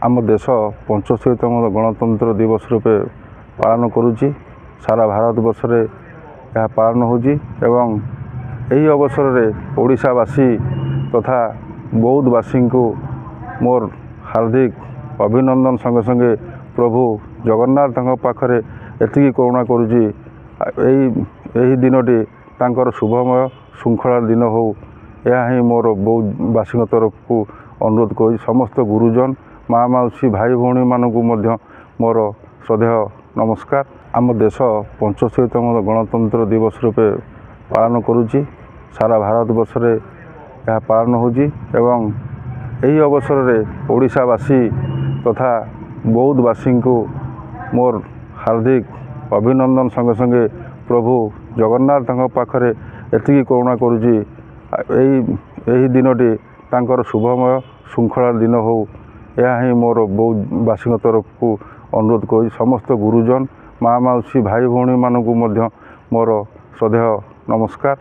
आम देश 75तम गणतंत्र दिवस रूपे पालन करुच्ची। सारा भारत वर्ष रे यह पालन होजी एवं यही अवसर रे ओडिशावासी तथा बौद्धवासी को मोर हार्दिक अभिनंदन संगे संगे प्रभु जगन्नाथ पाखरे एतिकी करुणा करुच्ची। यही दिनटी तांकर शुभमय श्रृंखला दिन हो यह ही मोर बौद्धवासी तरफ को अनुरोध कर समस्त गुरुजन माँ मौसी भाई भौणी मानू मोर श्रद्धेय नमस्कार। आम देश 75तम गणतंत्र दिवस रूपे पालन करुच्ची। सारा भारत वर्ष रे यह पालन होजी एवं यही अवसर रे ओडिशावासी तथा बौद्धवासी को मोर हार्दिक अभिनंदन संगे संगे प्रभु जगन्नाथ पाखरे एतिकी करुणा करुच्ची। यही दिनटी तांकर शुभमय श्रृंखला दिन हो यह ही मोर बौद्धवासी तरफ को अनुरोध कर समस्त गुरुजन माँ मौसी भाई भौणी मानू मोर श्रद्धेय नमस्कार।